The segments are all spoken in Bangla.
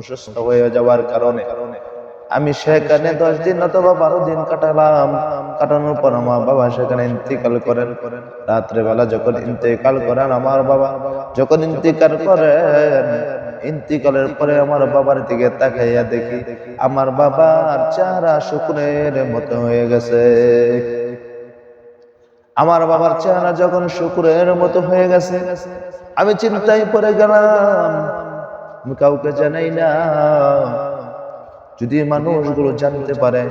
অসুস্থ হয়ে যাওয়ার কারণে আমি সেখানে 10 দিন অথবা 12 দিন কাটালাম। কাটানোর পর আমার বাবা সেখানে ইন্তেকাল করেন। রাত্রে বেলা যখন ইন্তেকাল করেন আমার বাবা, যখন ইন্তেকাল করেন, ইন্তেকালের পরে আমার বাবার দিকে তাকাইয়া দেখি আমার বাবার চেহারা শুকরের মতো হয়ে গেছে। আমার বাবার চেহারা যখন শুকরের মতো হয়ে গেছে, আমি চিন্তায় পড়ে গেলাম। আমি কাউকে জানাই না, যদি মানুষগুলো জানতে পারে,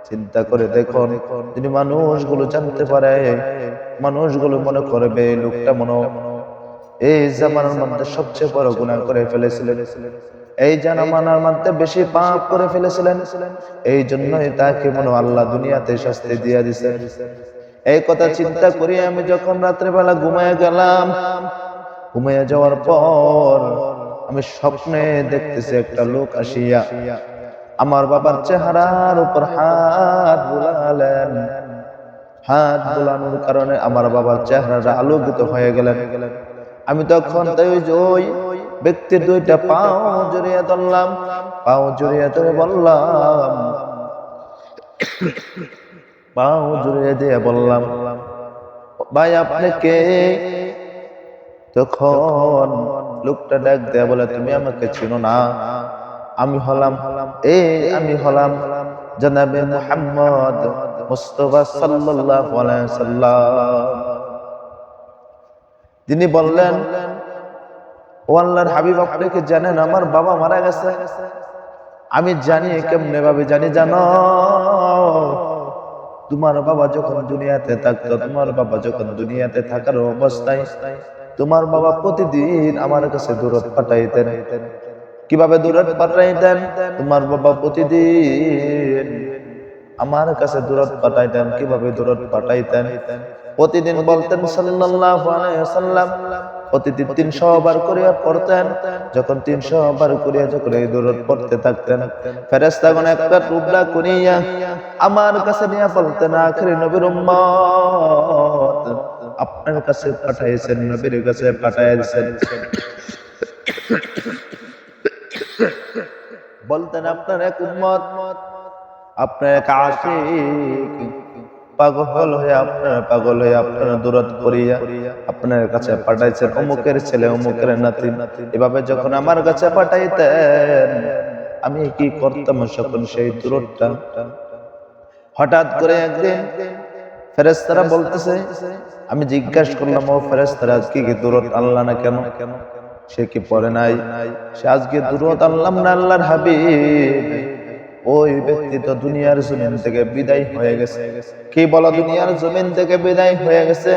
চিন্তা করে দেখুন, যদি মানুষগুলো জানতে পারে, মানুষগুলো মনে করবে লোকটা মনে এই জামানার মধ্যে সবচেয়ে বড় গুনাহ করে ফেলেছিলেন, এই জামানার মধ্যে বেশি পাপ করে ফেলেছিলেন, এই জন্যই তাকে মনে আল্লাহ দুনিয়াতে শাস্তি দিয়ে দিয়েছেন। এই কথা চিন্তা করি আমি যখন রাত্রেবেলা ঘুমিয়ে গেলাম, ঘুমিয়ে যাওয়ার পর আমি স্বপ্নে দেখতেছি একটা লোক আসিয়া আমার বাবার চেহারার উপর হাত বুলালেন। হাত বুলানোর কারণে আমার বাবার চেহারাটা আলোকিত হয়ে গেলেন। আমি তখন ওই ব্যক্তির দুইটা পাও জড়িয়ে ধরলাম, পাও জড়িয়ে ধরে বললাম, পাও জড়িয়ে দিয়ে বললাম, ভাই আপনি কে? তখন লোকটা ডাক দেয়া বলে, তুমি আমাকে চিনো না? আমি হলাম জনাবে মুহাম্মদ মুস্তাফা সাল্লাল্লাহু আলাইহি সাল্লাম। তিনি বললেন, ও আল্লাহর হাবিব, আপনি কি জানেন আমার বাবা মারা গেছে? আমি জানি। কেমনে ভাবে জানি জানো? তোমার বাবা যখন দুনিয়াতে থাকতো, তোমার বাবা যখন দুনিয়াতে থাকার অবস্থায় তোমার বাবা প্রতিদিন আমার কাছে দূরত পাঠাইতেন। কিভাবে দূরত পাঠাইতেন? তোমার বাবা প্রতিদিন আমার কাছে দূরত পাঠাইতেন। কিভাবে দূরত পাঠাইতেন? প্রতিদিন বলতেন সাল্লাল্লাহু আলাইহি ওয়াসাল্লাম, প্রতিদিন 300 বার করিয়া পড়তেন। যখন 300 বার করিয়া যখন এই দূরত পড়তে থাকতেন, ফেরেশতাগণ একটা টুকরা করিয়া আমার কাছে নিয়ে বলতেন, আখিরি নবীর উম্মত আপনার কাছে পাঠাইছেন, নবীর কাছে পাঠাইছেন। বলতেন আপনার এক উম্মত, আপনার এক আশিক পাগল হয়ে আপনার দূরত করিয়া আপনার কাছে পাঠাইছেন, অমুকের ছেলে অমুকের নাতি। এভাবে যখন আমার কাছে পাঠাইতেন, আমি কি করতাম যখন সেই দূরতটা? হঠাৎ করে একদিন ফেরেশতারা বলতেছে, আমি জিজ্ঞাসা করলাম, ও ফেরেশতারা আজকে কি দূরত আনলা না কেন? সে কি পড়ে নাই? সে আজকে দূরত আনলাম না আল্লাহর হাবিব, ওই ব্যক্তি তো দুনিয়ার জমিন থেকে বিদায় হয়ে গেছে। কি বলা, দুনিয়ার জমিন থেকে বিদায় হয়ে গেছে?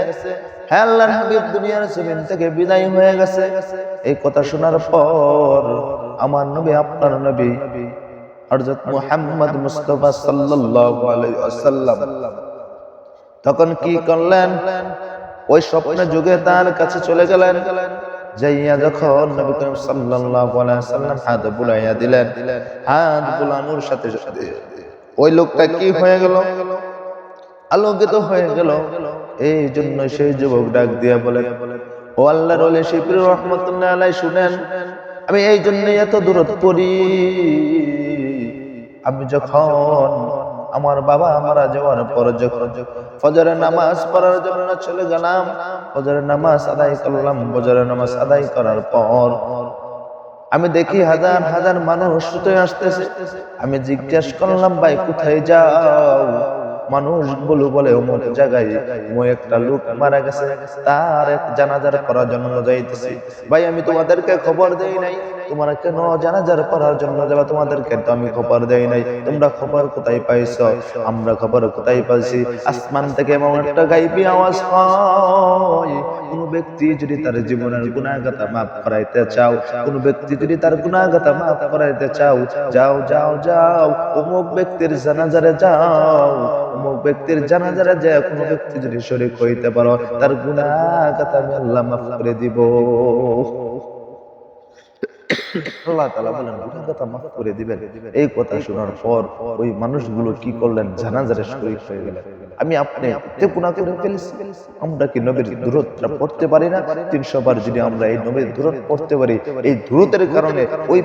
হ্যাঁ আল্লাহর হাবিব দুনিয়ার জমিন থেকে বিদায় হয়ে গেছে। এই কথা শোনার পর আমার নবী, আপনার নবী হযরত মুহাম্মদ মুস্তাফা সাল্লাল্লাহু আলাইহি ওয়াসাল্লাম তখন কি করলেন? ওই স্বপ্নের যুগে তার কাছে চলে গেলেন। যাইয়া যখন নবী করিম সাল্লাল্লাহু আলাইহি ওয়াসাল্লাম হাত বুলাইয়া দিলেন, হাত বুলানোর সাথে সাথে ওই লোকটা কি হয়ে গেল? আলোকিত হয়ে গেল। এই জন্য সেই যুবক ডাক দিয়া বলে, ও আল্লাহর ওলি শিবরি রহমাতুল্লাহ আলাইহি, শুনেন, আমি এই জন্য এত দূরত পড়ি। আমি যখন আমার বাবা মারা যাওয়ার পর যখন ফজরের নামাজ পড়ার জন্য চলে গেলাম, ফজরের নামাজ আদায় করলাম। ফজরের নামাজ আদায় করার পর আমি দেখি হাজার হাজার মানুষ ছুটে আসতেছে। আমি জিজ্ঞেস করলাম, ভাই কোথায় যাও? মানুষ বলে অমুক জায়গায় একটা লোক মারা গেছে, তার এক জানাজার করার জন্য যাইতেছি। ভাই আমি তোমাদেরকে খবর দেই নাই, তোমরা কেন জানাজার করার জন্য যাবে? তোমাদেরকে তো আমি খবর দেই নাই। তোমরা খবর কোথায় পাইছো? আমরা খবর কোথায় পাইছি? আসমান থেকে এমন একটা গাইবী আওয়াজ হয়, কোন ব্যক্তি যদি তার জীবনের গুনাহগাতা মাফ করাইতে চাও, কোন ব্যক্তি যদি তার গুনাহগাতা মাফ করাইতে চাও, যাও যাও যাও অমুক ব্যক্তির জানাজারে যাও। অমুক ব্যক্তির জানাজারে যায় কোন ব্যক্তি যদি শরীক হইতে পারো, তার গুনাহগাতা আমি আল্লাহ মাফ করে দিব। আল্লাহ তাআলা বলেন গুনাহগাতা মাফ করে দিবেন। এই কথা শোনার পর ওই মানুষগুলো কি করলেন? জানাজারে শরীক হয়ে গেলেন। আমি আপনি এতে গুনাহ করে ফেলেছি। আমরা কি নবীর দূরতটা পড়তে পারি না? 300 বার যদি আমরা এই নবীর দূরত পড়তে পারি, এই দূরতের কারণে ওই